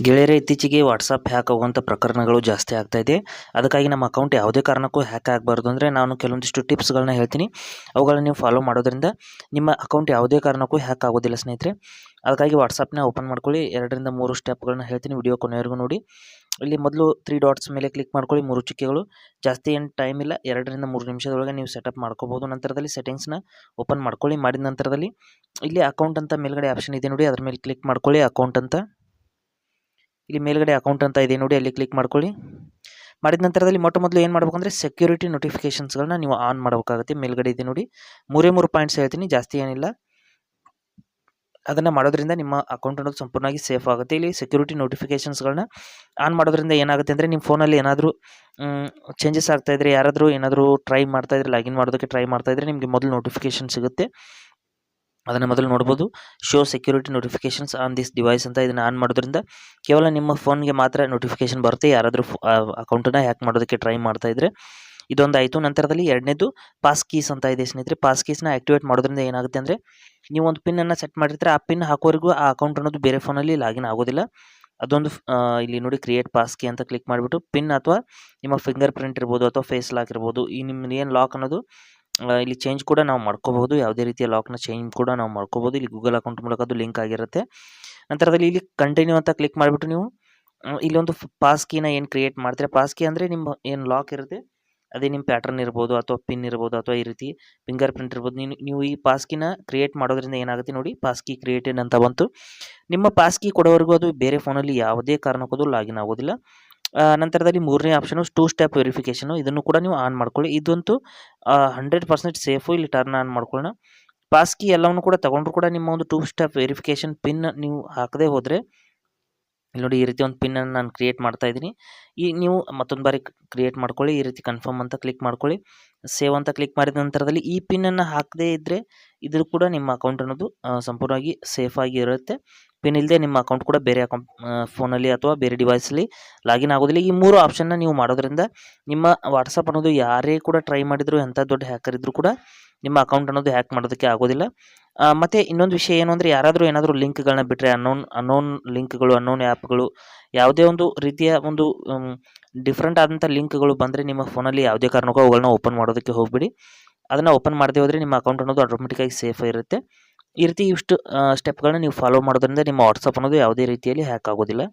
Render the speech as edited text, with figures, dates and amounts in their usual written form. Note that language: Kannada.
ಗೆಳೆಯರೇ, ಇತ್ತೀಚೆಗೆ ವಾಟ್ಸಪ್ ಹ್ಯಾಕ್ ಆಗುವಂಥ ಪ್ರಕರಣಗಳು ಜಾಸ್ತಿ ಆಗ್ತಾ ಇದೆ. ಅದಕ್ಕಾಗಿ ನಮ್ಮ ಅಕೌಂಟ್ ಯಾವುದೇ ಕಾರಣಕ್ಕೂ ಹ್ಯಾಕ್ ಆಗಬಾರ್ದು ಅಂದರೆ ನಾನು ಕೆಲವೊಂದಿಷ್ಟು ಟಿಪ್ಸ್ಗಳನ್ನ ಹೇಳ್ತೀನಿ. ಅವುಗಳನ್ನ ನೀವು ಫಾಲೋ ಮಾಡೋದ್ರಿಂದ ನಿಮ್ಮ ಅಕೌಂಟ್ ಯಾವುದೇ ಕಾರಣಕ್ಕೂ ಹ್ಯಾಕ್ ಆಗೋದಿಲ್ಲ ಸ್ನೇಹಿತರೆ. ಅದಕ್ಕಾಗಿ ವಾಟ್ಸಪ್ನ ಓಪನ್ ಮಾಡ್ಕೊಳ್ಳಿ. 2ರಿಂದ 3 ಸ್ಟೆಪ್ಗಳನ್ನ ಹೇಳ್ತೀನಿ, ವಿಡಿಯೋ ಕೊನೆವರೆಗೂ ನೋಡಿ. ಇಲ್ಲಿ ಮೊದಲು 3 ಡಾಟ್ಸ್ ಮೇಲೆ ಕ್ಲಿಕ್ ಮಾಡ್ಕೊಳ್ಳಿ, 3 ಚುಕ್ಕೆಗಳು. ಜಾಸ್ತಿ ಏನು ಟೈಮ್ ಇಲ್ಲ, 2ರಿಂದ 3 ನಿಮಿಷದೊಳಗೆ ನೀವು ಸೆಟಪ್ ಮಾಡ್ಕೋಬೋದು. ನಂತರದಲ್ಲಿ ಸೆಟ್ಟಿಂಗ್ಸ್ನ ಓಪನ್ ಮಾಡ್ಕೊಳ್ಳಿ. ಮಾಡಿದ ನಂತರದಲ್ಲಿ ಇಲ್ಲಿ ಅಕೌಂಟ್ ಅಂತ ಮೇಲ್ಗಡೆ ಆಪ್ಷನ್ ಇದೆ ನೋಡಿ, ಅದ್ರ ಮೇಲೆ ಕ್ಲಿಕ್ ಮಾಡ್ಕೊಳ್ಳಿ. ಅಕೌಂಟ್ ಅಂತ ಇಲ್ಲಿ ಮೇಲ್ಗಡೆ ಅಕೌಂಟ್ ಅಂತ ಇದೆ ನೋಡಿ, ಅಲ್ಲಿ ಕ್ಲಿಕ್ ಮಾಡ್ಕೊಳ್ಳಿ. ಮಾಡಿದ ನಂತರದಲ್ಲಿ ಮೊದಲು ಏನು ಮಾಡಬೇಕಂದ್ರೆ ಸೆಕ್ಯೂರಿಟಿ ನೋಟಿಫಿಕೇಷನ್ಸ್ಗಳನ್ನ ನೀವು ಆನ್ ಮಾಡಬೇಕಾಗುತ್ತೆ. ಮೇಲ್ಗಡೆ ಇದೆ ನೋಡಿ, 3 ಪಾಯಿಂಟ್ಸ್ ಹೇಳ್ತೀನಿ, ಜಾಸ್ತಿ ಏನಿಲ್ಲ. ಅದನ್ನು ಮಾಡೋದ್ರಿಂದ ನಿಮ್ಮ ಅಕೌಂಟ್ ಅನ್ನೋದು ಸಂಪೂರ್ಣವಾಗಿ ಸೇಫ್ ಆಗುತ್ತೆ. ಇಲ್ಲಿ ಸೆಕ್ಯೂರಿಟಿ ನೋಟಿಫಿಕೇಷನ್ಸ್ಗಳನ್ನ ಆನ್ ಮಾಡೋದ್ರಿಂದ ಏನಾಗುತ್ತೆ ಅಂದರೆ ನಿಮ್ಮ ಫೋನಲ್ಲಿ ಏನಾದರೂ ಚೇಂಜಸ್ ಆಗ್ತಾಯಿದ್ರೆ, ಯಾರಾದರೂ ಏನಾದರೂ ಟ್ರೈ ಮಾಡ್ತಾಯಿದ್ರೆ, ಲಾಗಿನ್ ಮಾಡೋದಕ್ಕೆ ಟ್ರೈ ಮಾಡ್ತಾಯಿದ್ರೆ ನಿಮಗೆ ಮೊದಲು ನೋಟಿಫಿಕೇಷನ್ ಸಿಗುತ್ತೆ. ಅದನ್ನು ಮೊದಲು ನೋಡ್ಬೋದು. Show security notifications on this device ಅಂತ ಇದನ್ನು ಆನ್ ಮಾಡೋದ್ರಿಂದ ಕೇವಲ ನಿಮ್ಮ ಫೋನ್ಗೆ ಮಾತ್ರ ನೋಟಿಫಿಕೇಷನ್ ಬರುತ್ತೆ, ಯಾರಾದರೂ ಅಕೌಂಟನ್ನು ಹ್ಯಾಕ್ ಮಾಡೋದಕ್ಕೆ ಟ್ರೈ ಮಾಡ್ತಾಯಿದ್ರೆ. ಇದೊಂದಾಯಿತು. ನಂತರದಲ್ಲಿ 2ನೇದು ಪಾಸ್ ಕೀಸ್ ಅಂತ ಇದೆ ಸ್ನೇಹಿತರೆ. ಪಾಸ್ ಕೀಸ್ನ ಆ್ಯಕ್ಟಿವೇಟ್ ಮಾಡೋದ್ರಿಂದ ಏನಾಗುತ್ತೆ ಅಂದರೆ ನೀವು ಒಂದು ಪಿನ್ನನ್ನು ಸೆಟ್ ಮಾಡಿರ್ತೀರ, ಆ ಪಿನ್ ಹಾಕೋವರೆಗೂ ಆ ಅಕೌಂಟ್ ಅನ್ನೋದು ಬೇರೆ ಫೋನಲ್ಲಿ ಲಾಗಿನ್ ಆಗೋದಿಲ್ಲ. ಅದೊಂದು ಇಲ್ಲಿ ನೋಡಿ, ಕ್ರಿಯೇಟ್ ಪಾಸ್ ಕೀ ಅಂತ ಕ್ಲಿಕ್ ಮಾಡಿಬಿಟ್ಟು ಪಿನ್ ಅಥವಾ ನಿಮ್ಮ ಫಿಂಗರ್ ಪ್ರಿಂಟ್ ಇರ್ಬೋದು ಅಥವಾ ಫೇಸ್ ಲಾಕ್ ಇರ್ಬೋದು, ಈ ನಿಮ್ಮದು ಏನು ಲಾಕ್ ಅನ್ನೋದು ಇಲ್ಲಿ ಚೇಂಜ್ ಕೂಡ ನಾವು ಮಾಡ್ಕೋಬಹುದು. ಯಾವುದೇ ರೀತಿಯ ಲಾಕ್ನ ಚೇಂಜ್ ಕೂಡ ನಾವು ಮಾಡ್ಕೋಬಹುದು. ಇಲ್ಲಿ ಗೂಗಲ್ ಅಕೌಂಟ್ ಮೂಲಕ ಅದು ಲಿಂಕ್ ಆಗಿರುತ್ತೆ. ನಂತರದಲ್ಲಿ ಇಲ್ಲಿ ಕಂಟಿನ್ಯೂ ಅಂತ ಕ್ಲಿಕ್ ಮಾಡಿಬಿಟ್ಟು ನೀವು ಇಲ್ಲೊಂದು ಪಾಸ್ ಕೀನ ಏನು ಕ್ರಿಯೇಟ್ ಮಾಡ್ತೀರಾ, ಪಾಸ್ ಕೀ ಅಂದರೆ ನಿಮ್ಮ ಏನು ಲಾಕ್ ಇರುತ್ತೆ ಅದೇ ನಿಮ್ಮ ಪ್ಯಾಟರ್ನ್ ಇರ್ಬೋದು ಅಥವಾ ಪಿನ್ ಇರ್ಬೋದು ಅಥವಾ ಈ ರೀತಿ ಫಿಂಗರ್ ಪ್ರಿಂಟ್ ಇರ್ಬೋದು. ನೀವು ಈ ಪಾಸ್ ಕೀನ ಕ್ರಿಯೇಟ್ ಮಾಡೋದ್ರಿಂದ ಏನಾಗುತ್ತೆ ನೋಡಿ, ಪಾಸ್ ಕೀ ಕ್ರಿಯೇಟೆಡ್ ಅಂತ ಬಂತು. ನಿಮ್ಮ ಪಾಸ್ ಕೀ ಕೊಡೋವರೆಗೂ ಅದು ಬೇರೆ ಫೋನಲ್ಲಿ ಯಾವುದೇ ಕಾರಣಕ್ಕೂ ಲಾಗಿನ್ ಆಗೋದಿಲ್ಲ. ನಂತರದಲ್ಲಿ 3ನೇ ಆಪ್ಷನು 2 ಸ್ಟೆಪ್ ವೆರಿಫಿಕೇಷನು, ಇದನ್ನು ಕೂಡ ನೀವು ಆನ್ ಮಾಡ್ಕೊಳ್ಳಿ. ಇದಂತೂ 100% ಸೇಫು. ಇಲ್ಲಿ ಟರ್ನ್ ಆನ್ ಮಾಡ್ಕೊಳ್ಳೋಣ. ಪಾಸ್ ಕೀ ಎಲ್ಲವನ್ನು ಕೂಡ ತಗೊಂಡ್ರು ಕೂಡ ನಿಮ್ಮ ಒಂದು 2 ಸ್ಟೆಪ್ ವೆರಿಫಿಕೇಷನ್ ಪಿನ್ ನೀವು ಹಾಕದೇ ಹೋದರೆ, ಇಲ್ಲಿ ನೋಡಿ ಈ ರೀತಿ ಒಂದು ಪಿನ್ನನ್ನು ನಾನು ಕ್ರಿಯೇಟ್ ಮಾಡ್ತಾ ಇದ್ದೀನಿ. ನೀವು ಮತ್ತೊಂದು ಬಾರಿ ಕ್ರಿಯೇಟ್ ಮಾಡ್ಕೊಳ್ಳಿ. ಈ ರೀತಿ ಕನ್ಫರ್ಮ್ ಅಂತ ಕ್ಲಿಕ್ ಮಾಡ್ಕೊಳ್ಳಿ. ಸೇವ್ ಅಂತ ಕ್ಲಿಕ್ ಮಾಡಿದ ನಂತರದಲ್ಲಿ ಈ ಪಿನ್ನನ್ನು ಹಾಕದೇ ಇದ್ದರೆ ಇದು ಕೂಡ ನಿಮ್ಮ ಅಕೌಂಟ್ ಅನ್ನೋದು ಸಂಪೂರ್ಣವಾಗಿ ಸೇಫಾಗಿ ಇರುತ್ತೆ. ಪಿನ್ ಇಲ್ಲದೆ ನಿಮ್ಮ ಅಕೌಂಟ್ ಕೂಡ ಬೇರೆ ಅಕೌಂಟ್ ಫೋನಲ್ಲಿ ಅಥವಾ ಬೇರೆ ಡಿವೈಸಲ್ಲಿ ಲಾಗಿನ್ ಆಗೋದಿಲ್ಲ. ಈ 3 ಆಪ್ಷನ್ನ ನೀವು ಮಾಡೋದ್ರಿಂದ ನಿಮ್ಮ ವಾಟ್ಸಪ್ ಅನ್ನೋದು ಯಾರೇ ಕೂಡ ಟ್ರೈ ಮಾಡಿದ್ರು, ಎಂಥ ದೊಡ್ಡ ಹ್ಯಾಕರ್ ಇದ್ದರೂ ಕೂಡ ನಿಮ್ಮ ಅಕೌಂಟ್ ಅನ್ನೋದು ಹ್ಯಾಕ್ ಮಾಡೋದಕ್ಕೆ ಆಗೋದಿಲ್ಲ. ಮತ್ತು ಇನ್ನೊಂದು ವಿಷಯ ಏನು ಅಂದರೆ, ಏನಾದರೂ ಲಿಂಕ್ಗಳನ್ನ ಬಿಟ್ಟರೆ, ಅನ್ನೋನ್ ಲಿಂಕ್ಗಳು, ಅನ್ನೋನ್ ಆ್ಯಪ್ಗಳು, ಯಾವುದೇ ಒಂದು ರೀತಿಯ ಒಂದು ಡಿಫ್ರೆಂಟ್ ಆದಂಥ ಲಿಂಕ್ಗಳು ಬಂದರೆ ನಿಮ್ಮ ಫೋನಲ್ಲಿ ಯಾವುದೇ ಕಾರಣಕ್ಕೂ ಅವುಗಳನ್ನ ಓಪನ್ ಮಾಡೋದಕ್ಕೆ ಹೋಗಬೇಡಿ. ಅದನ್ನು ಓಪನ್ ಮಾಡದೇ ಹೋದರೆ ನಿಮ್ಮ ಅಕೌಂಟ್ ಅನ್ನೋದು ಆಟೋಮೆಟಿಕ್ಕಾಗಿ ಸೇಫ್ ಇರುತ್ತೆ. ಈ ರೀತಿ ಇಷ್ಟು ಸ್ಟೆಪ್ಗಳನ್ನ ನೀವು ಫಾಲೋ ಮಾಡೋದ್ರಿಂದ ನಿಮ್ಮ ವಾಟ್ಸಪ್ ಅನ್ನೋದು ಯಾವುದೇ ರೀತಿಯಲ್ಲಿ ಹ್ಯಾಕ್ ಆಗೋದಿಲ್ಲ.